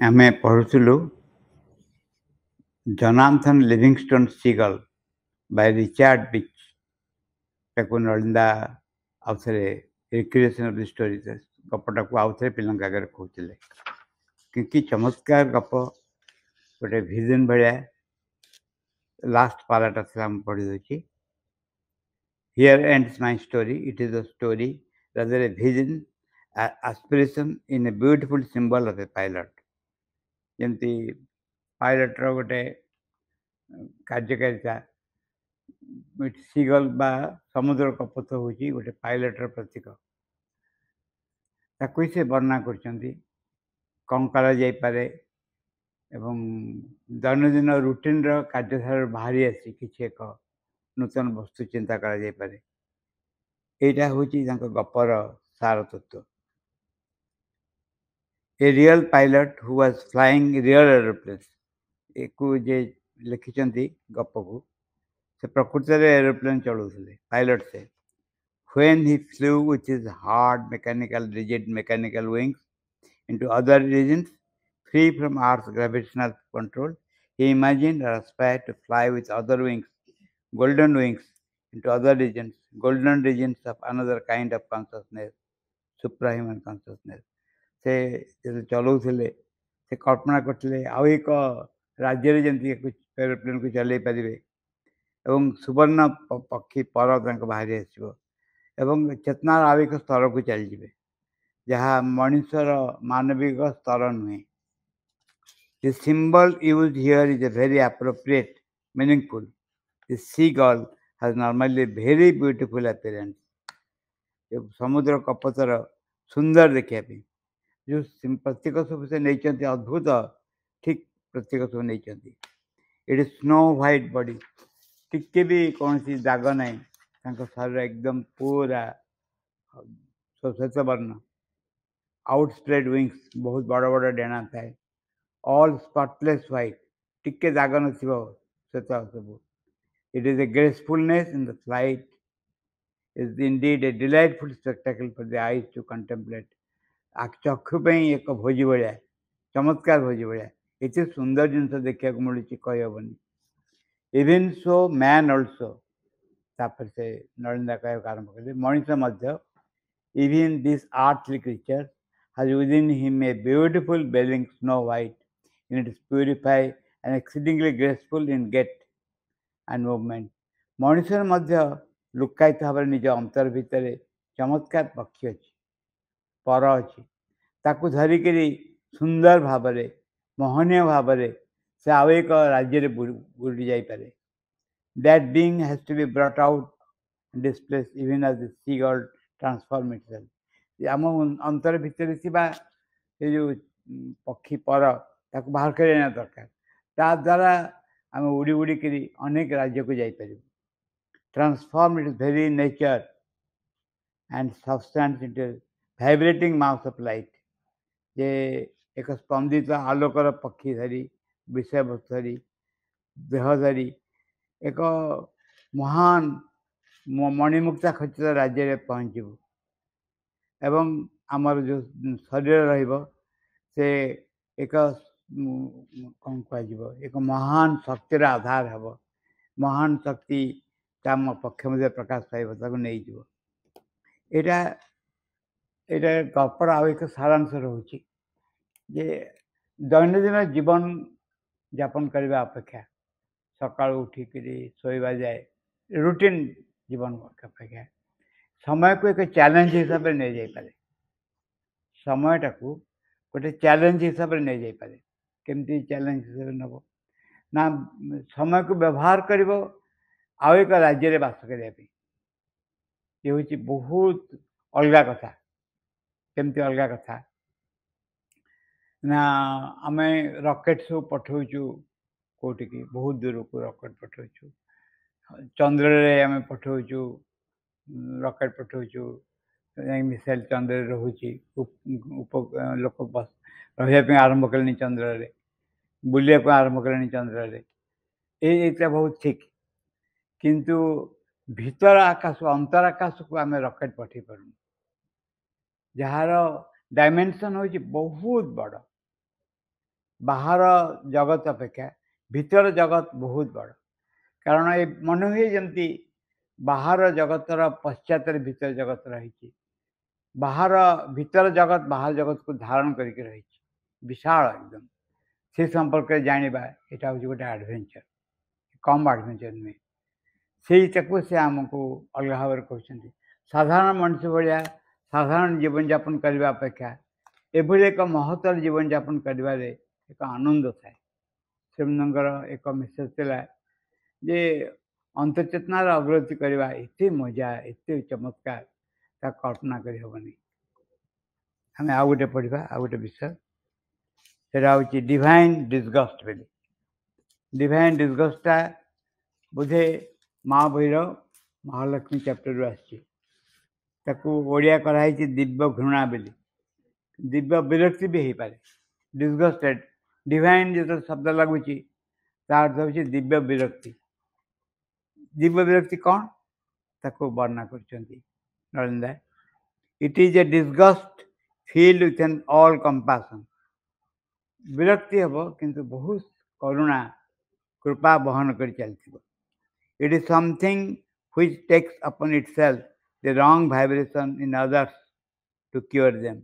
आमे पढ़ुलु Jonathan Livingston Seagull by Richard Bach ताको नलिंदा आउथरे रिक्रिएशन ऑफ द स्टोरी गपटा को आउथरे पिलंका आगे कहते कि चमत्कार गप गोटे भिजन भाया लास्ट पाराटा था पढ़ी दूसरी here ends my story it is a story rather a vision aspiration in a beautiful symbol of a pilot जमती पायलट रो गोटे कार्यकारिता सीगल बा समुद्र कपथ हूँ गोटे पायलटर प्रतीक ताकू से वर्णना कौन करे एवं दैनंदिन रुटीन कार्यधारा बाहरी आसी किसी एक नूतन वस्तु चिंता करे यहाँ हूँ गपर सार तत्व a real pilot who was flying real aeroplanes एक लिखिं गप को से प्रकृत एरोप्लेन चलाते पायलट से when he flew with his hard rigid mechanical wings into other regions free from Earth's gravitational control, he imagined or aspired to fly with other wings, golden wings, into other regions, golden regions of another kind of consciousness, suprahuman consciousness. से चलाउले से कल्पना करते आउ एक राज्य जमी aeroplane को चल पारे एवं सुवर्ण पक्षी पर बाहरी आसो एवं चेतनार आउ एक स्तर को चलीजे जहाँ मनुष्यर मानविक स्तर नुहे The symbol used here is a very appropriate, meaningful. The seagull has normally very beautiful appearance. समुद्र कपतर सुंदर देखा जो प्रतीक सब से नहीं अद्भुत ठीक प्रतीक सब नहीं इट स्नो व्हाइट बॉडी टिके भी कौन सी दाग ना शरीर एकदम पूरा श्वेत वर्ण आउटस्प्रेड विंग्स बहुत बड़ बड़ डेणा थाए all spotless white टिके दाग न श्वेत सब it is a gracefulness in the flight is indeed a delightful spectacle for the eyes to contemplate चक्षु एक भोजी भाया चमत्कार भोजी भाया ये सुंदर जिनस देखा मिलूँ कहबनी इवन सो मैन अल्सो तापर से नलिंदा कह आरंभ कले man is even this earthly creature has within him a beautiful bearing snow white in its purified and exceedingly graceful in gait and movement मनुष्य लुकायित भाव निज अंतर भितर चमत्कार पक्षी अच्छी पर अच्छी ताकू धरिक सुंदर भाव मोहनीय भाव से आउ एक राज्य बुड़ी जापे that being has to be brought out displace even as the seagull transform itself आम अंतर भितर से जो पक्षी पर ताकू बाहर करना दरकार ता द्वारा आम उड़ी उड़िक अनेक राज्य को जापर transform it very nature and substance it vibrating mouth of light जे एक स्पंदित आलोकर पक्षी धरी विषय वस्तु धरी देह धरी एक महान मणिमुक्ता खचित राज्य में पहुँचबू एवं आमर जो शरीर रे एक कौन कह एक महान शक्तिर आधार हम महान शक्ति ताम पक्ष मध्य प्रकाश पाइब नहीं यहाँ यहाँ गपर आउ एक सारांश रोचे जे दैनंदिन जीवन यापन करने अपेक्षा सका उठिक शोवा जाए रूटीन जीवन अपेक्षा समय को एक चैलेंज हिसाब से नहीं जापे समयटा को गोटे चैलेंज हिसाब से नहीं जापे केमती चैलेंज हिसाब से नब ना समय को व्यवहार कर आउ एक राज्य बास करने ये हूँ बहुत अलग कथा केमती अलग कथा ना आम रॉकेट सब पठाऊँ कौटिक बहुत दूर को रॉकेट पठाऊँ चंद्र रे आम पठाऊँ रॉकेट पठाऊँ मिसाइल चंद्र रोचे लोक बस रही आरंभ कले चंद्र रे बुलिया आरंभ कले चंद्र रे ये बहुत ठीक किंतु भीतर आकाश अंतर आकाश को आम रॉकेट पठे पार जार डायमेंशन हूँ बहुत बड़ बाहर जगत अपेक्षा भीतर जगत बहुत बड़ कारण ये मन हुए जमी बाहर जगतर पश्चात भीतर जगत रही बाहर भीतर जगत बाहर जगत को धारण करके रही विशाल एकदम से संपर्क जाना यहाँ हूँ गोटे एडभेंचर कम एडभेंचर नुहे से आमको अलग भाव में कहते साधारण मनुष्य भाया साधारण जीवन यापन करने अपेक्षा एभली एक महत्तर जीवन यापन कर एक आनंद थाए से एक मेसेज था जे अंतचेतनार अग्रगति करवा एत मजा एत चमत्कार ता कल्पना करहबनी आम आउ गोटे पढ़ा आउ गोटे विषय सेटा हूँ डिवाइन डिसगस्ट बोली डिवाइन डिसगस्टा बोधे माँ बहिर महालक्ष्मी चैप्टर रू आड़िया कराई दिव्य घृणा बोली दिव्य विरक्ति भी हो पाए डिसगस्टेड डिवाइन जो शब्द लगुच तार अर्थ हूँ दिव्य विरक्ति कौन ताको वर्णना कर it is a disgust field with an all compassion विरक्ति हम किंतु बहुत करुणा कृपा बहन कर चलती it is something which takes upon itself the wrong vibration in others to cure them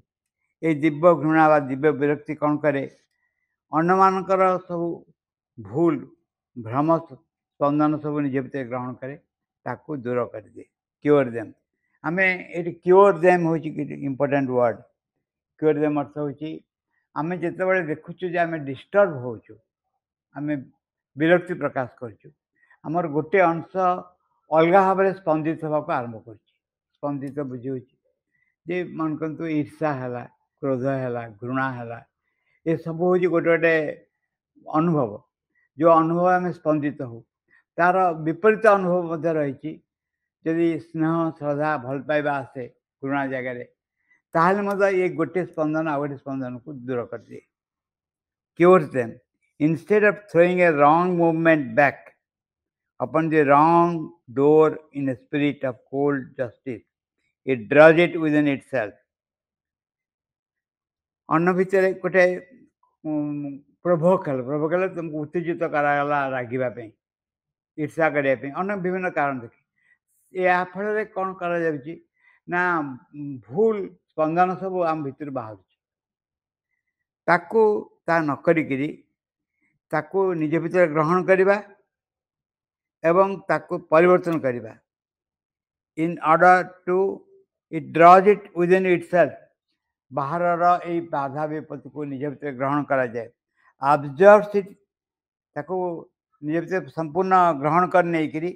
ये दिव्य घृणा व दिव्य विरक्ति कौन करे अन्न मानकर सब भूल भ्रम स्पंदन सब निज भीतर ग्रहण करे ताकू दूर कर दे क्योर देम आम ये क्योर देम हूँ इम्पोर्टेंट वर्ड क्योर देम अर्थ हूँ आम जिते देखुचु आम डिस्टर्ब होचु आम विरक्ति प्रकाश करमर गोटे अंश अलग भाव में स्पंदित होगा आरंभ कर स्पंदित बुझे जे मन कहतु ईर्षा है क्रोध है घृणा है ये सब हूँ गोटे गोटे अनुभव जो अनुभव आम स्पंदित हो तार विपरीत अनुभव रही जदि स्नेह श्रद्धा भल पाइबा आसे घृणा जगह ताहले मत ये गोटे स्पंदन आ गोटे स्पंदन को दूर कर दिए cures them instead of throwing a wrong movement back upon the wrong door in a spirit of cold justice it draws it within itself अन्न भितर गोटे प्रभोक तुमको उत्तेजित कराला रागिबा ईर्षा करने अन्य विभिन्न कारण देखिए या फल कौन करा ना भूल स्पंदन सब आम भितर बाहर ताकू ता न करी ताकू निज भितर ग्रहण करवा एवं ताकू परिवर्तन करवा in order to it draws it within itself बाहर ये बाधा विपत्ति को निज भीतर ग्रहण करा जाए ऑब्जर्व्स इट ताकू निज भीतर संपूर्ण ग्रहण कर नहीं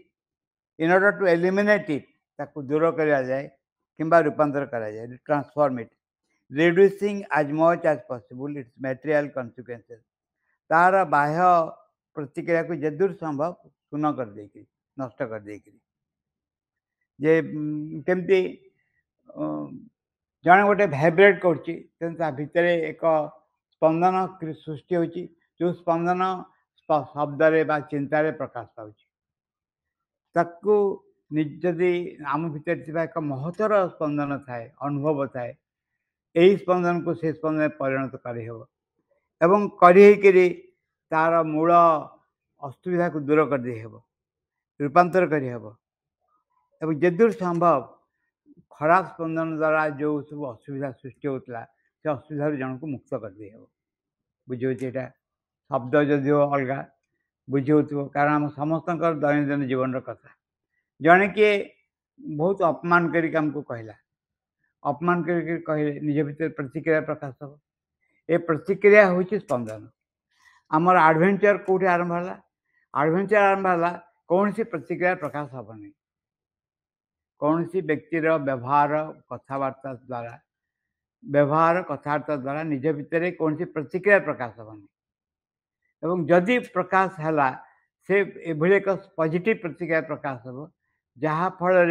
in order to eliminate it ताकू दूर करा जाए किंबा रूपांतर करा जाए transform it reducing as much as possible its material consequences तार बाह्य प्रतिक्रिया को जदूर संभव शून्य कर दे नष्ट कर दे केमती जड़े गोटे भाइब्रेट कर भितर एक स्पंदन सृष्टि हो जो स्पंदन शब्द चिंतार प्रकाश पाकू जदि आम भीतर एक महत्तर स्पंदन थाए अनुभव थाए यही स्पंदन को से स्पंदन परिणत कर तार मूल असुविधा को दूर कर दे रूपांतर कर जदूर संभव खराब स्पंदन द्वारा जो सब असुविधा सृष्टि होता से असुविधा जन को मुक्त कर दे बुझे यहाँ शब्द जदिव अलग बुझे कारण आम समस्त दैनंदिन जीवन कथा जड़े किए बहुत अपमान करमको कहला अपमान कर निज भीतर प्रतिक्रिया प्रकाश हो ये प्रतिक्रिया हूँ स्पंदन आमर एडवेंचर कौटी आरंभ है एडवेंचर आरंभ है कौन सी प्रतिक्रिया प्रकाश हेनी कौन सी व्यक्तिर व्यवहार कथबार्ता द्वारा निज भितर कौन सी प्रतिक्रिया प्रकाश हेनी एवं जदि प्रकाश है से एभली एक पॉजिटिव प्रतिक्रिया प्रकाश हो जहाँ फल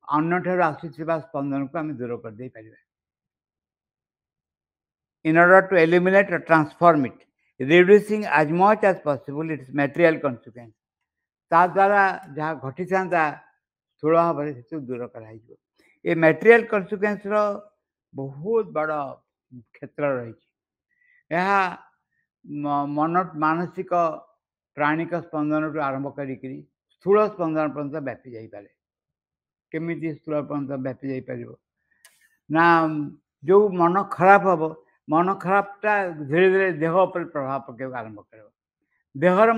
अन्न ठार आसुवा स्पंदन को आम दूर कर दे पार in order to eliminate transform it reducing as much as possible its material consequence ता द्वारा जहाँ घटी था स्थूल भाव से दूर कर ये मटेरियल कॉन्सिक्वेंस बहुत बड़ क्षेत्र रही मन मानसिक प्राणिक स्पंदन आरंभ करी स्थूल स्पंदन पर्यंत व्यापी जापे केमी स्थूल पर्यंत व्यापी जापर ना जो मन खराब हम मन खराबटा धीरे धीरे देह पर प्रभाव पकड़ आरंभ कर देहर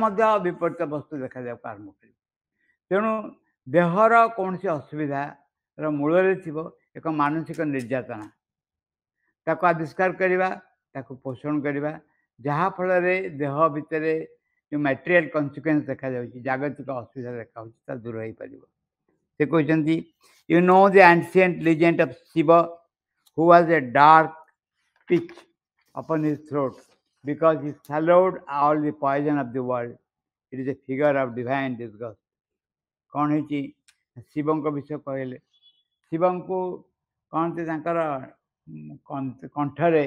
विपरीत वस्तु देखा आरंभ कर तेणु देहर कौन सी असुविधार मूल एक मानसिक निर्यातना ताको आविष्कार करवा ताको पोषण करवा जहाँफल देह भितर जो मटेरियल कन्सिक्वेन्स देखा जागतिक असुविधा देखा दूर हो पार से कहते you know the ancient legend of Shiva who was a dark pitch upon his throat because he swallowed all the poison of the world. It is a figure of divine disgust. कौन है शिवं विषय कहले शिवं को कहते कंठरे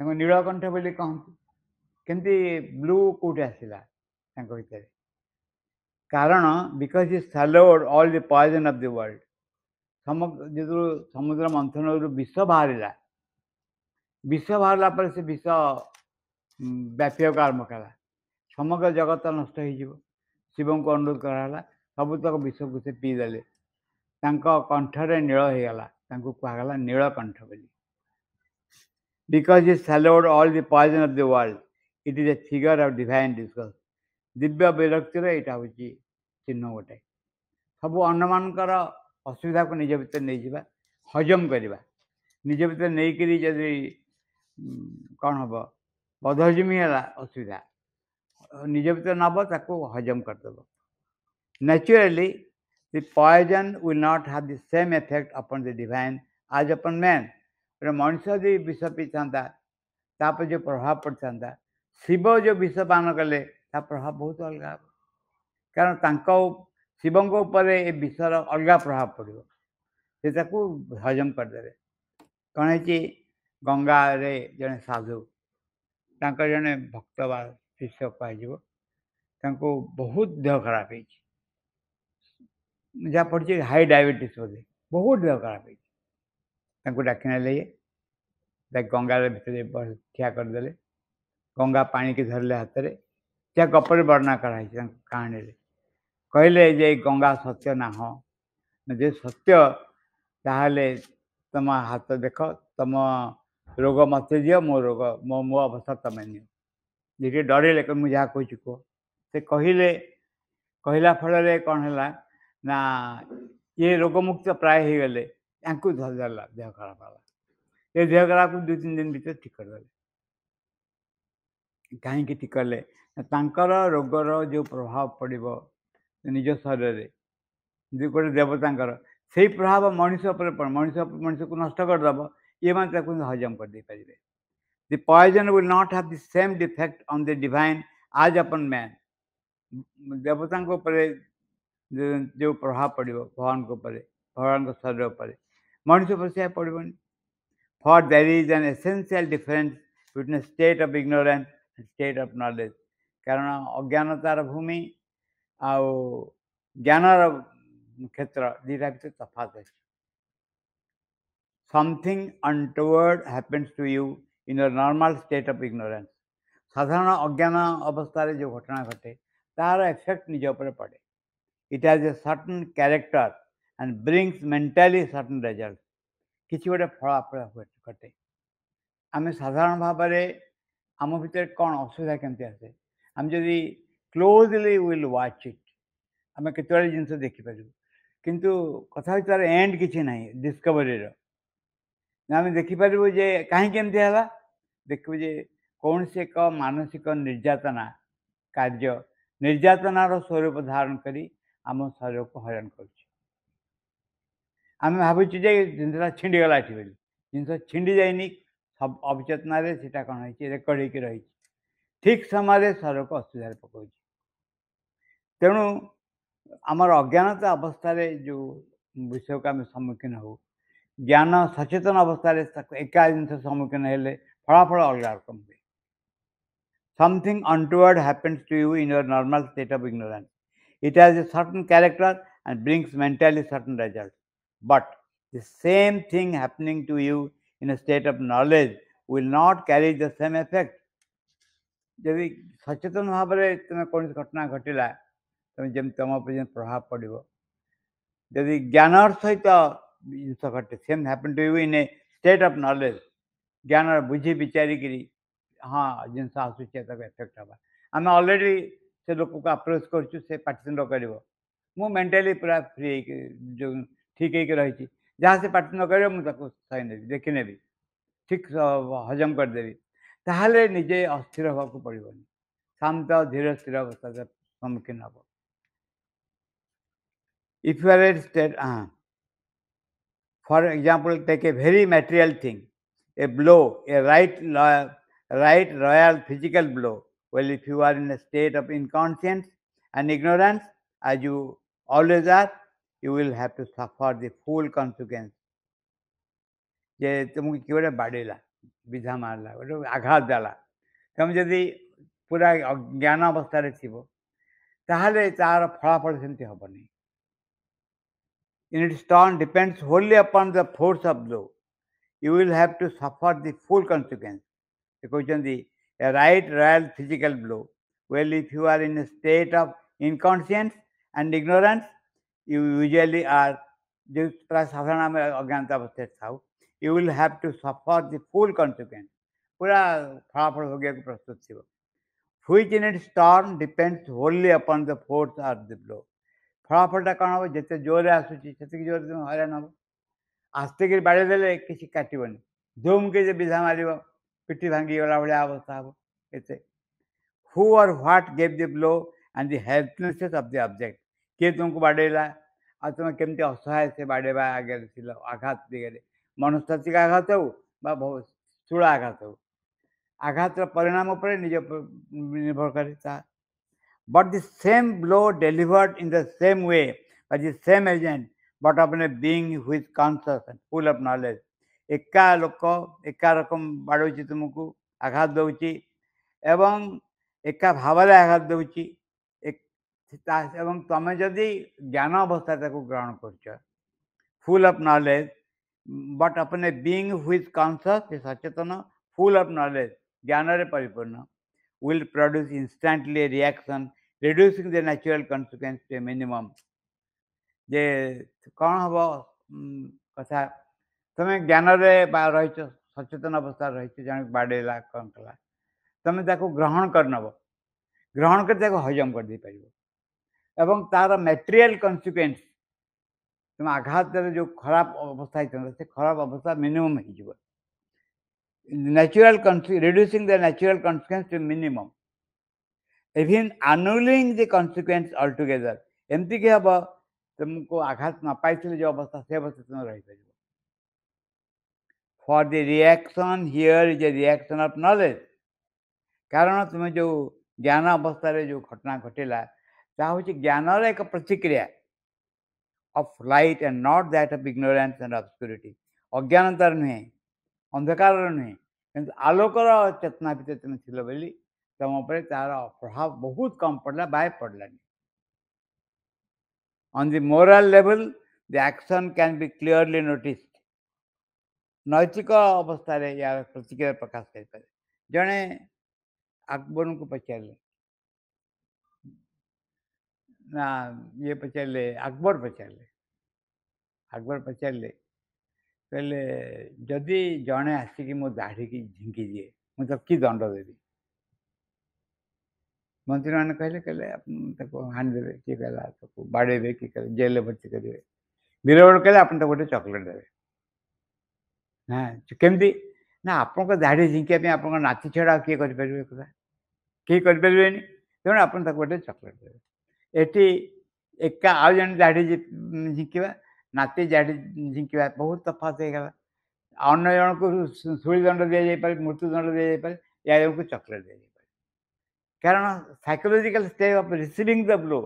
नीलकंठ बोली कहते केमती ब्लू कौटे आसला भितर कारण because he swallowed all the poison of the world. जो समुद्र मंथन विष बाहर विष बाहर पर से विष व्यापीक आरंभ कला समग्र जगत नष्ट हो शिव को अनुरोध कराला सबुतक विष को से पीदेले कंठरे नील होगला कहगला नीलकंठ बोली because is swallowed all the poison of the world. It is a figure of divine disgust. Divya विरक्तिर यहाँ हूँ चिन्ह गोटे सब अन्न मानकर असुविधा को निज भर नहीं जावा हजम करवा निज भर नहीं जदि कौन हम बदहजमी है असुविधा निज भर नब ताको हजम करदेव naturally the poison will not have the same effect upon the divine as upon man मनुष्य यदि विष पी था जो प्रभाव पड़ता शिव जो विष पान कले प्रभाव बहुत अलग कारण शिव विषर अलग प्रभाव पड़ो से हजम करदे कौन है गंगा रे जड़े साधु जड़े भक्त बा शिष्य कह बहुत देह खराब जहाँ पड़ी हाई डायबिटीज बोधे बहुत देह खराब डाक ना गंगा भर ठिया करदे गंगा पानी के धरले हाथ में क्या गपर वर्णना कराई कहानी कहले जे गंगा सत्य ना जे सत्य ताहले तुम हाथ देख तुम रोग मत दियो मो रोग मो मो अवस्था तुम नियो जी डरले मुझे जहाँ कह कह से कहले कहला फल कौन है ना ये रोगमुक्त प्राय हो गले धरदेला देह खराब है ये देह खराब को 2-3 दिन भर ठीक करदे कहीं ठीक कले रोगर जो प्रभाव पड़ो निज शरीर गोटे देवता से प्रभाव मनुष्य मनुष्य को नष्ट करदेव ये मैंने हजम कर दे पारे the poison will not have the same defect on the divine as upon man देवता जो प्रभाव पड़ो भगवान भगवान शरीर पर मनुष्य पर से पड़ोनी for there is an essential difference between state of ignorance state of knowledge कारण अज्ञानतार भूमि आउ ज्ञानर क्षेत्र दीटा भर तफात अच्छे something untoward happens to you in your normal state of ignorance साधारण अज्ञान अवस्था जो घटना घटे तार इफेक्ट निज पर पड़े it has a certain character and brings mentally certain result किसी गोटे फलाफल घटे आम साधारण भाव में आम भर कौन असुविधा केमती आसे आम जदि क्लोजली विल वाच इट आम केत जिन देखिपर किंतु कथा तार एंड किसी ना डिस्कवरी आम देखिपर जे कहीं देखु जे कौन से एक मानसिक निर्यातना कार्य निर्यातनार स्वरूप धारण करी आम शरीर को हैरान कर भावुचे जिनसा छिंडीगला ये जिन छिंडी जाइनी सब अवचेतना से कौन है रेकर्ड हो रही ठीक समय शरीर को असुविधा पकाऊ तेणु आमर अज्ञानता अवस्था जो विषय को आम सम्मुखीन हो ज्ञान सचेतन अवस्था एका जिन सम्मुखीन हेले फलाफल अलग रकम हुए something untoward happens to you in your normal state of ignorance it has a certain character and brings mentally certain result but the same thing happening to you in a state of knowledge will not carry the same effect. जदि सचेतन भाव में तुम कौन घटना घटला तुम जमी तुम उपर प्रभाव पड़ो जदि ज्ञान सहित जिन घटे same happen to you in a state of knowledge ज्ञान बुझी विचारिक हाँ जिन आसूचे एफेक्ट हवा आम ऑलरेडी से लोक को अप्रोच करूँ से पार्टिसिपेट कर मु मेंटली पूरा फ्री जो ठीक है रही जहाँ से पार्टिसिपेट कर मुझे सही ने देखी ने ठीक हजम करदेवी ताहले निजे अस्थिर हवा को पड़ोनी शांत धीरे स्थिर अवस्था सम्मुखीन हम if you are at state for example take a very material thing a blow, a right royal physical blow. Well, if you are in a state of inconscience and ignorance, as you always are, you will have to suffer the full consequence. जे तुमको किए गोटे बाड़ेला विधा मारला गोटे आघात देला तुम जदि पूरा अज्ञान अवस्था थो ताहले तार फलाफल सेमती हेनी in its turn depends Holi upon the force of blow you will have to suffer the full consequence. A right royal physical blow. Well, if you are in a state of inconscience and ignorance, you usually are, you will have to suffer the full consequence. पूरा फलाफल हो गया प्रस्तुत थी which in its turn depends wholly upon the force of the blow. फलाफलटा कौन हम जिते जोर आसूची से जोर तुम हैरान हम आस्ते कि बाड़ेदे किसी काटबनी धूम के विधा मार पिटी भांगी गला भाया अवस्था हम ये हु और what gave the blow and the helplessness of the object किए तुमको बाड़ेला आ तुम केमती असहाय से बाड़ेबा आगे आघात दिगरे मनस्तात्विक आघात हो स्थूल आघात हो आघातर परिणाम पर निज निर्भर करे but the same blow delivered in the same way by the same agent but अपने बीइंग हुई conscious and full of knowledge एका लोक एका रकम बाड़े तुमको आघात दौची एवं एका भाव आघात दौची तुम जदि ज्ञान अवस्था ग्रहण कर फुल ऑफ नॉलेज बट अपने बीइंग हुई conscious Sachetan full of knowledge ज्ञान रे परिपूर्ण will produce instantly a reaction reducing the natural consequence to a minimum. जे कौन हम कथा तुम ज्ञान रही सचेतन अवस्था रही जन बाड़ेला कौन कला तुम ग्रहण करनब ग्रहण कर हजम कर दे पार एवं तार मटेरियल कन्सिक्वेन्स तुम आघात जो खराब अवस्था से खराब अवस्था मिनिमम हो natural reducing the natural consequence to minimum even annulling the consequence altogether एमती कि हम तुमको आघात न पाई जो अवस्था से अवस्था तुम रही पार for the reaction here is a reaction of knowledge कारण तुम जो ज्ञान अवस्था जो घटना घटेला ता हूँ ज्ञान एक प्रतिक्रिया of light and not that of ignorance and obscurity अज्ञानतार नुहे अंधकार नुहे कि आलोकर चेतना भितर तुम थी बोली तुम तार प्रभाव बहुत कम पड़ला bye पड़लानी On the moral level, the action can be clearly noticed. नैतिक अवस्था यार प्रतिक्रिया प्रकाश कर जड़े अकबर को पचारे ना ये पचारे अकबर पचारे कहले जदि जड़े आसिक मो दाढ़ी की झिंकी दिए मुझे कि दंड देवी मंत्री मैंने कहले हाणिदेवे किए कहला बाड़े किए कहले जेल भर्ती करेंगे बीरबल कहले आप गोटे चॉकलेट देवे हाँ केमती ना आपण दाढ़ी झिंकिया आप नाती छड़ा किए करें किए करें तेणु आप गोटे चॉकलेट देवे एटी एका आउ जन दाढ़ी झिंकवा नाती दाढ़ी झिंकवा बहुत तफात होगा अन्य जन को सुड़ी दंड दि जाए मृत्युदंड दि जाए या जन को चॉकलेट दि जाए कारण psychological stage of receiving the blow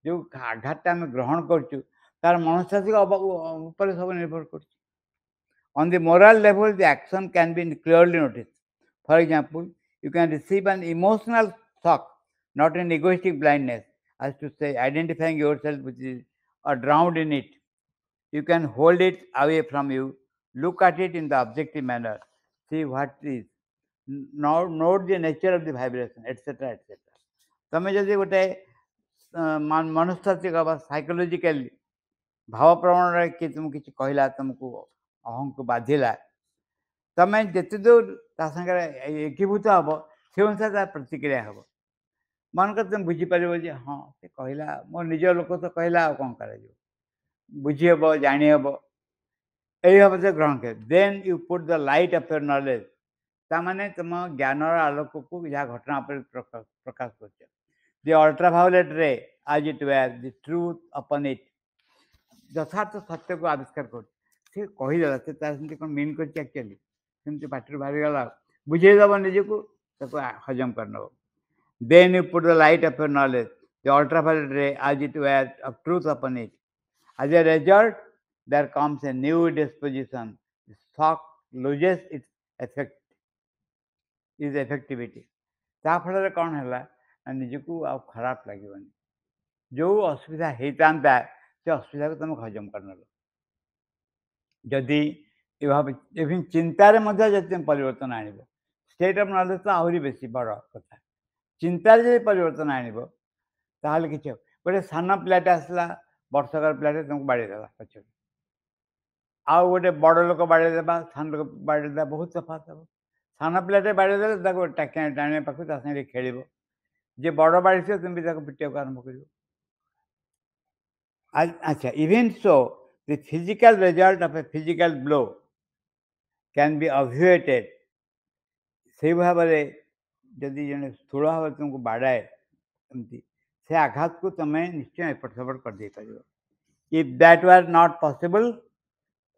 जो आघात आम ग्रहण करूँ तार मनस्तात्विक उपर सब निर्भर कर On the moral level, the action can be clearly noticed. For example, you can receive an emotional shock, not an egoistic blindness, as to say, identifying yourself with it or drowned in it. You can hold it away from you, look at it in the objective manner, see what is, note the nature of the vibration, etc. etc. ତମେ ଯଦି ଗୋଟେ ମନସ୍ତାତ୍ତ୍ୱିକ ବା psychologically ଭାବପ୍ରବଣରେ କିଏ ତୁମକୁ କିଛି କହିଲା, ତୁମକୁ ଅହଂକୁ ବାଧିଲା, ତମେ ଯେତେ ଦୂର ତା ସାଙ୍ଗରେ ଏକୀଭୂତ ହେବ ସେ ଅନୁସାରେ ତାର ପ୍ରତିକ୍ରିୟା ହେବ। ମନେକର ତୁମେ ବୁଝିପାରିବ ଯେ ହଁ ସେ କହିଲା, ମୋ ନିଜ ଲୋକ ତ କହିଲା, ଆଉ କ'ଣ କରାଯିବ, ବୁଝିହେବ, ଜାଣିହେବ, ଏଇ ଭାବରେ ଗ୍ରହଣ କରେ। Then you put the light of your knowledge, ତାମାନେ ତୁମ ଜ୍ଞାନର ଆଲୋକକୁ ଯାହା ଘଟଣା ଉପରେ ପ୍ରକାଶ କରୁଛ। ଦି ଅଲ୍ଟ୍ରାଭାয়োଲେଟ୍ ରେ as it were the truth upon it, ଯଥାର୍ଥ ସତ୍ୟକୁ ଆବିଷ୍କାର କରୁଛି। ସେ କହିଦେଲା, ସେ ତାର ସେମିତି କ'ଣ ମିନ୍ କରିଛି ଆକ୍ଚୁଆଲି, ସେମିତି ପାଟିରୁ ବାହାରିଗଲା, ବୁଝେଇଦେବ ନିଜକୁ, ତାକୁ ହଜମ କରିନେବ। Then you put the light of your knowledge, the ultraviolet ray as it were of truth upon it. As a result, there comes a new disposition. The shock loses its effect, its effectivity. ତା ଫଳରେ କ'ଣ ହେଲା ନା ନିଜକୁ ଆଉ ଖରାପ ଲାଗିବନି। ଯେଉଁ ଅସୁବିଧା ହେଇଥାନ୍ତା ସେ ଅସୁବିଧାକୁ ତୁମେ ହଜମ କରିନେଲ। ଯଦି ଇଭିନ୍ ଚିନ୍ତାରେ ମଧ୍ୟ ଯଦି ତୁମେ ପରିବର୍ତ୍ତନ ଆଣିବ, ଷ୍ଟେଟ୍ ଅଫ୍ ନଲେଜ ତ ଆହୁରି ବେଶୀ ବଡ଼ କଥା। ଚିନ୍ତାରେ ଯଦି ପରିବର୍ତ୍ତନ ଆଣିବ ତାହେଲେ କିଛି ହେବ। ଗୋଟେ ସାନ ପିଲାଟେ ଆସିଲା, ବର୍ଷକର ପିଲାଟେ ତୁମକୁ ବାଡ଼େଇଦେଲା ପଛରେ, ଆଉ ଗୋଟେ ବଡ଼ ଲୋକ ବାଡ଼େଇଦେବା, ସାନ ଲୋକ ବାଡ଼େଇଦେବା, ବହୁତ ତଫାତ୍ ହେବ। ସାନ ପିଲାଟେ ବାଡ଼େଇଦେଲେ ତାକୁ ଟାଣିବା ପାଖକୁ ତା ସାଙ୍ଗରେ ଖେଳିବ, ଯିଏ ବଡ଼ ବାଡ଼େଇଥିବ ତୁମେ ବି ତାକୁ ପିଟିବାକୁ ଆରମ୍ଭ କରିବ। ଆଚ୍ଛା, even so the physical result of a physical blow can be obviated. ସେଇ ଭାବରେ ଯଦି ଜଣେ ସ୍ଥୂଳ ଭାବରେ ତୁମକୁ ବାଡ଼ାଏ, ଏମିତି ସେ ଆଘାତକୁ ତୁମେ ନିଶ୍ଚୟ ଏପଟ ସେପଟ କରିଦେଇପାରିବ। If that were not possible,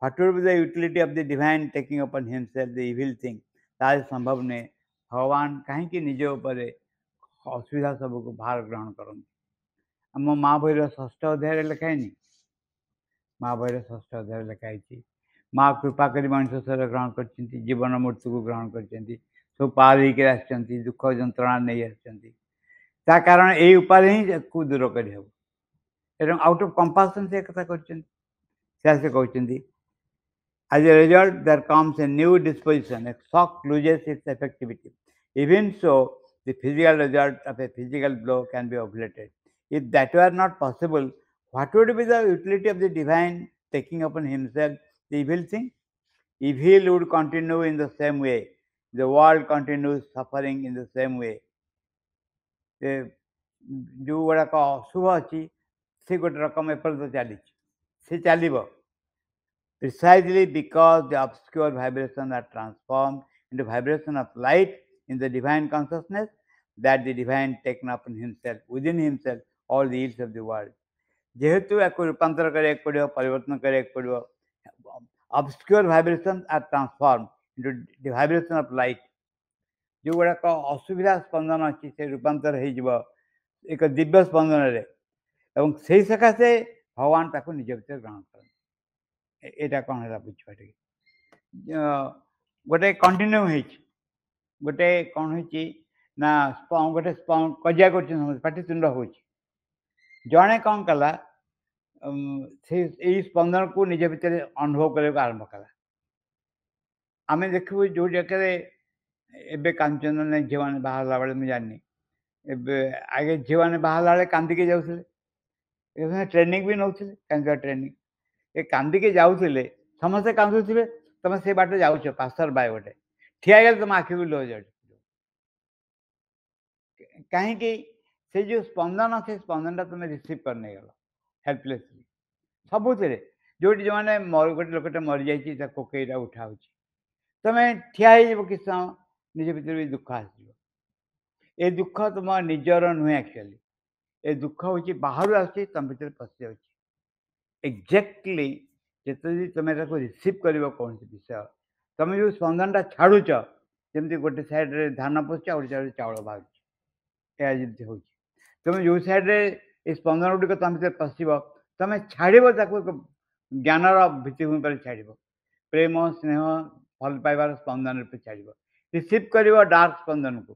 what would be the utility of the divine taking upon himself the evil thing. ତାହା ସମ୍ଭବ ନୁହେଁ। ଭଗବାନ କାହିଁକି ନିଜ ଉପରେ ଅସୁବିଧା ସବୁକୁ ଭାର ଗ୍ରହଣ କରନ୍ତି? ଆମ ମା ବହିର 6ଠ ଅଧ୍ୟାୟରେ ଲେଖା ହେଇନି? ମା ବହିର 6ଠ ଅଧ୍ୟାୟରେ ଲେଖା ହେଇଛି, ମା କୃପା କରି ମଣିଷ ଶରୀର ଗ୍ରହଣ କରିଛନ୍ତି, ଜୀବନ ମୃତ୍ୟୁକୁ ଗ୍ରହଣ କରିଛନ୍ତି, ସବୁ ପାର ହେଇକି ଆସିଛନ୍ତି, ଦୁଃଖ ଯନ୍ତ୍ରଣା ନେଇ ଆସିଛନ୍ତି। ତା କାରଣ ଏଇ ଉପାୟରେ ହିଁ ତାକୁ ଦୂର କରିହେବ। ଏବଂ ଆଉଟ୍ ଅଫ୍ କମ୍ପାସନ୍ ସେ କଥା କରିଛନ୍ତି। ସେ କହିଛନ୍ତି, as a result there comes a new disposition, a shock loses its effectivity. Even so, the physical result of a physical blow can be obviated. If that were not possible, what would be the utility of the divine taking upon himself the evil thing? Evil would continue in the same way. The world continues suffering in the same way. ଯେଉଁ ଗୁଡ଼ାକ ଅଶୁଭ ଅଛି ସେ ଗୋଟେ ରକମ ଏପର୍ଯ୍ୟନ୍ତ ଚାଲିଛି, ସେ ଚାଲିବ। Precisely because the obscure vibrations are transformed into vibration of light in the divine consciousness, that the divine taken upon himself, within himself, all the ills of the world. ଯେହେତୁ ୟାକୁ ରୂପାନ୍ତର କରିବାକୁ ପଡ଼ିବ, ପରିବର୍ତ୍ତନ କରିବାକୁ ପଡ଼ିବ, obscure vibrations are transformed into the vibration of light. ଯେଉଁଗୁଡ଼ାକ ଅସୁବିଧା ସ୍ପନ୍ଦନ ଅଛି ସେ ରୂପାନ୍ତର ହେଇଯିବ ଏକ ଦିବ୍ୟ ସ୍ପନ୍ଦନରେ, ଏବଂ ସେଇ ସକାଶେ ଭଗବାନ ତାକୁ ନିଜ ଭିତରେ ଗ୍ରହଣ କରନ୍ତି। ଏଇଟା କ'ଣ ହେଲା ବୁଝିବା ଟିକେ। ଗୋଟେ କଣ୍ଟିନ୍ୟୁ ହେଇଛି, ଗୋଟେ କ'ଣ ହେଇଛି ନା ଗୋଟେ କଜିଆ କରୁଛନ୍ତି ସମସ୍ତେ, ପାଟିତୁଣ୍ଡ ହେଉଛି। ଜଣେ କ'ଣ କଲା, ସେ ଏଇ ସ୍ପନ୍ଦନକୁ ନିଜ ଭିତରେ ଅନୁଭବ କରିବାକୁ ଆରମ୍ଭ କଲା। ଆମେ ଦେଖିବୁ ଯେଉଁ ଜାଗାରେ ଏବେ କାନ୍ଦୁଛନ୍ତି ନା ଝିଅମାନେ ବାହାରିଲା ବେଳେ, ମୁଁ ଜାଣିନି, ଏବେ ଆଗେ ଝିଅମାନେ ବାହାରିଲା ବେଳେ କାନ୍ଦିକି ଯାଉଥିଲେ, ଏବେ ଟ୍ରେନିଂ ବି ନେଉଥିଲେ, କାନ୍ଦିବା ଟ୍ରେନିଂ। ଏ କାନ୍ଦିକି ଯାଉଥିଲେ, ସମସ୍ତେ କାନ୍ଦୁଥିବେ, ତମେ ସେ ବାଟରେ ଯାଉଛ, ପାସର ବାଏ ଗୋଟେ ଠିଆ ହେଇଗଲେ ତମ ଆଖିକୁ ଲୁହ ଯାଉଛି। କାହିଁକି? ସେ ଯେଉଁ ସ୍ପନ୍ଦନ, ସେ ସ୍ପନ୍ଦନଟା ତମେ ରିସିଭ୍ କରି ନେଇଗଲ ହେଲ୍ପଲେସଲି। ସବୁଥିରେ ଯେଉଁଠି ଯେଉଁମାନେ ଗୋଟେ ଲୋକଟେ ମରିଯାଇଛି, ତା କୋକେଇଟା ଉଠା ହେଉଛି, ତମେ ଠିଆ ହେଇଯିବ କିଛି ସମୟ, ନିଜ ଭିତରେ ବି ଦୁଃଖ ଆସିଯିବ। ଏ ଦୁଃଖ ତୁମ ନିଜର ନୁହେଁ ଆକ୍ଚୁଆଲି, ଏ ଦୁଃଖ ହେଉଛି ବାହାରୁ ଆସୁଛି, ତମ ଭିତରେ ପଶି ଯାଉଛି। ଏକ୍ଜାକ୍ଟଲି ଯେତେବେଳେ ତୁମେ ତାକୁ ରିସିଭ୍ କରିବ କୌଣସି ବିଷୟ, ତୁମେ ଯେଉଁ ସ୍ପନ୍ଦନଟା ଛାଡ଼ୁଛ, ଯେମିତି ଗୋଟେ ସାଇଡ଼୍ରେ ଧାନ ପଶୁଛି, ଆଉ ଗୋଟେ ସାଇଡ଼୍ରେ ଚାଉଳ ବାହାରୁଛି, ଏହା ଯେମିତି ହେଉଛି। ତୁମେ ଯେଉଁ ସାଇଡ଼୍ରେ ଏ ସ୍ପନ୍ଦନ ଗୁଡ଼ିକ ତୁମ ଭିତରେ ପଶିବ, ତୁମେ ଛାଡ଼ିବ ତାକୁ ଏକ ଜ୍ଞାନର ଭିତ୍ତିଭୂମି ଉପରେ ଛାଡ଼ିବ, ପ୍ରେମ ସ୍ନେହ ଭଲ ପାଇବାର ସ୍ପନ୍ଦନ ରୂପେ ଛାଡ଼ିବ। ରିସିଭ୍ କରିବ ଡାର୍କ ସ୍ପନ୍ଦନକୁ,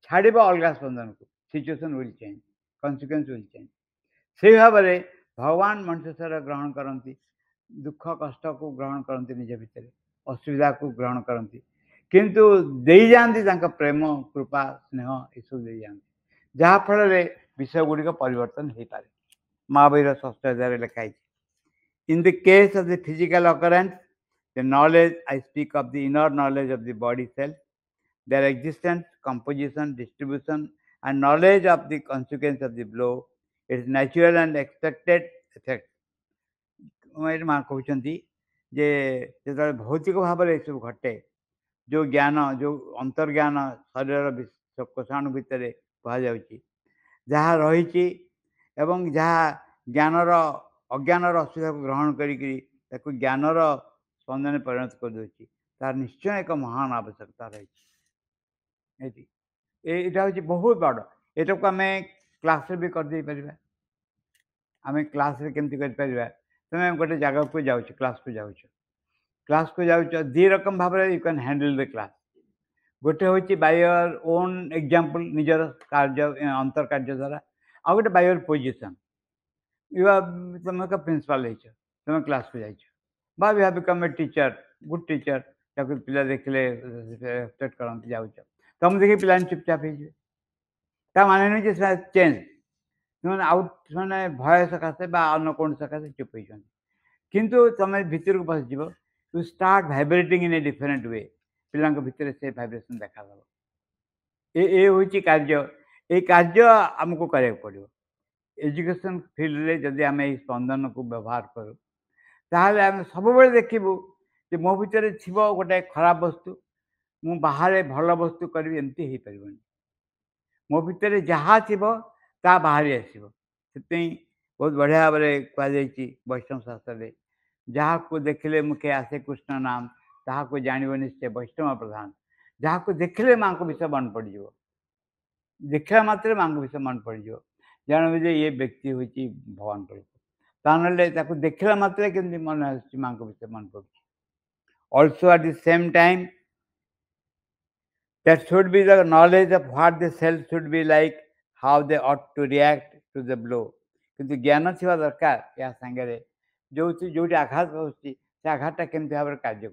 ଛାଡ଼ିବ ଅଲଗା ସ୍ପନ୍ଦନକୁ। Situation will change, consequence will change. ସେଇ ଭାବରେ ଭଗବାନ ମଣିଷ ଶରୀର ଗ୍ରହଣ କରନ୍ତି, ଦୁଃଖ କଷ୍ଟକୁ ଗ୍ରହଣ କରନ୍ତି, ନିଜ ଭିତରେ ଅସୁବିଧାକୁ ଗ୍ରହଣ କରନ୍ତି। किंतु देई जाती प्रेम कृपा स्नेह यू दे जाती जहाँफल विषय गुड़िक परिवर्तन हो पाए महावीर षष्ठ अध्याय लिखाई in the case of the physical occurrence the knowledge I speak of the inner knowledge of the body cell their existence composition distribution and knowledge of the consequence of the blow its natural and expected effect माँ कहते जे जो भौतिक भाव में सब घटे जो ज्ञान जो अंतर्ज्ञान शरीर कोषाणु भितर कहुच्छी जहाँ रही जहाँ ज्ञानर अज्ञानर असुविधा को ग्रहण कर ज्ञानर स्पंदन परिणत कर दूसरी तार निश्चय एक महान आवश्यकता रही यहाँ हूँ बहुत बड़ यहाँ को आम क्लास भी करदे पार आम क्लास केमती कर तुम गोटे जगह को जाऊँ क्लास को जाऊँ दी रकम भाव you can handle the class गोटे हूँ बाय योर ओन एग्जांपल निजर कार्य अंतर कार्य द्वारा आ गए बाय योर पोजिशन यू तुम एक प्रिंसिपाल हो तुम क्लास को जाइए बा you have become a teacher good teacher ताको पिला देखले रेस्पेक्ट करते जाऊँ तुम देखिए पिला चुपचाप हो माने नहीं चेंज मैंने भय सकाशे अन्न कौन सकाशे चुप हो किंतु तुम भितर को पशिज you start vibrating in a different way पिला भितर से भाइब्रेशन देखा ये हूँ कार्य ये कार्य आमको कराया पड़ो एजुकेशन फील्ड रे जदि आम स्पंदन को व्यवहार करूँ ताहले आम सब देखू कि मो भितर थी गोटे खराब वस्तु मु बाहर भल वस्तु करी एमती हो पार मो भितर जहाँ थी ता बाहरी आसो से बहुत बढ़िया भाव कहुई वैष्णव शास्त्र जहाँ को देखले मुखे आसे कृष्ण नाम ताहा को जानिब निश्चय वैष्णव प्रधान जहाँ को देखले माँ को विषय मन पड़ देखा मात्र माँ को विषय मन पड़ जान ये व्यक्ति हूँ भगवान को ताकि देखला मात्र केमती मन आस माँ को विषय मन पड़ also at the same time that should be the knowledge of what the cells should be like, how they ought to react to the blow. किंतु ज्ञान थिबा दरकार या संगे जो आघात होची से आघातटा केमती भाव कार्य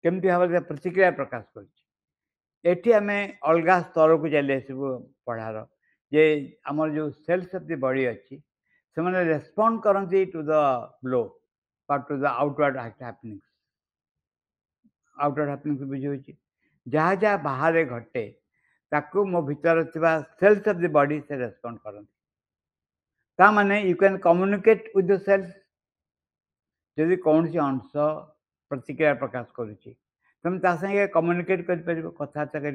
करमती भाव प्रतिक्रिया प्रकाश कर आम अलग स्तर को चली आसबू पढ़ार जे आमर जो सेल्स ऑफ द बॉडी अच्छी से रेस्पॉन्ड करती to the blow but to the outward happenings बुझे जहाँ जहाँ बाहर घटे ताकू मो भीतर थिबा सेल्स ऑफ द बॉडी से रेस्पॉन्ड करता माने you can communicate with the cells जदि कौन सी अंश प्रतिक्रिया प्रकाश करुच्ची तुम ता संगे कम्युनिकेट कर कथबार्ता कर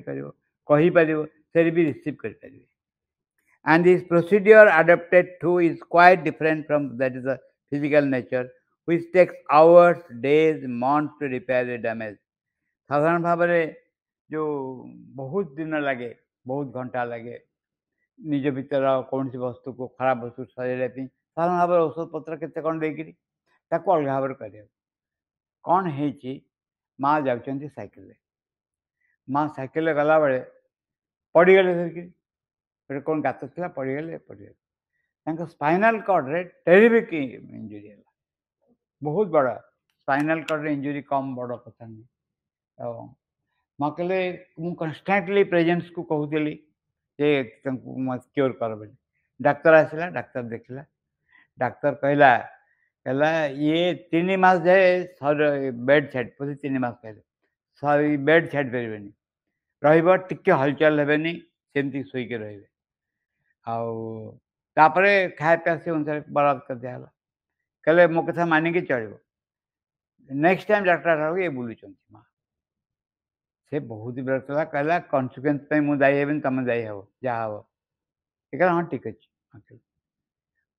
से भी रिसीव कर and this procedure adopted to is quite different from that is the physical nature which takes hours days months to repair the damage साधारण भाव में जो बहुत दिन लगे बहुत घंटा लगे निज भीतर कौन सी वस्तु को खराब वस्तु सजाइवाई साधारण भाव में औषध पत्र केते कौन देकरी ताको अलग भाव कर कौन है माँ जाऊँ साइकिल माँ साइकिल गला बेले पड़गले धरिकी कौन गात था पड़गले स्पाइनल कॉर्ड रे टेरिफिक इंजुरी है बहुत बड़ा स्पाइनल कॉर्ड रे इंजुरी कम बड़ कथा नहीं माँ कहले मुझे कन्स्टांटली प्रेजेंस को कहूली क्योर कर बोली डाक्तर आसला डाक्तर देखला डाक्तर कहला कहला ये 3 मास जाए सर बेड छाड़ पड़े 3 मास कहले सर बेड छाड़ पारे रे हलचल हेनी सेमती शोक रे आउे खाया पिया से अनुसार बराबर कर दिया कहले मो कथा मानिकी चलो नेक्स्ट टाइम डाक्टर ये बुलूँ माँ से बहुत विरक्त था कहला कन्सिक्वेन्स मुझे दायी हेबी तुम दायी हे जहाँ हम ये कहला हाँ ठीक अच्छे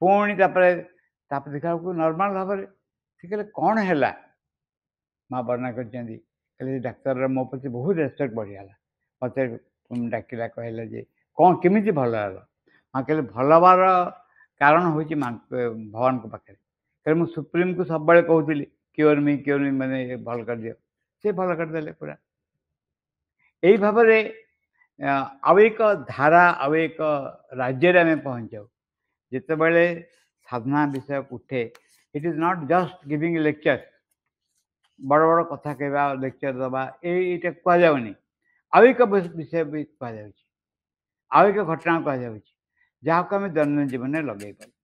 पुणी देखा नॉर्मल भाव में से कहले कौन है माँ वर्णना कर डाक्तर मो प्रति बहुत रेस्पेक्ट बढ़ीगला मत डाकिला कहला जे कौन केमी भल माँ कहले भल हबार कारण हूँ भगवान को पाखे कहे मुझे सुप्रीम को सब कहूली क्योर मी मैंने भल कर दियो से भल करदे पूरा यही भाव में आउ एक धारा आउ एक राज्य आम पहुँच जाऊ जिते साधना विषय उठे it is not just giving lecture ବଡ଼ ବଡ଼ କଥା କହିବା, ଲେକ୍ଚର ଦେବା ଏଇଟା କୁହାଯାଉନି। ଆଉ ଏକ ବିଷୟ ବି କୁହାଯାଉଛି। ଆଉ ଏକ ଘଟଣା କୁହାଯାଉଛି, ଯାହାକୁ ଆମେ ଦୈନନ୍ଦିନ ଜୀବନରେ ଲଗେଇ ପାରିବା।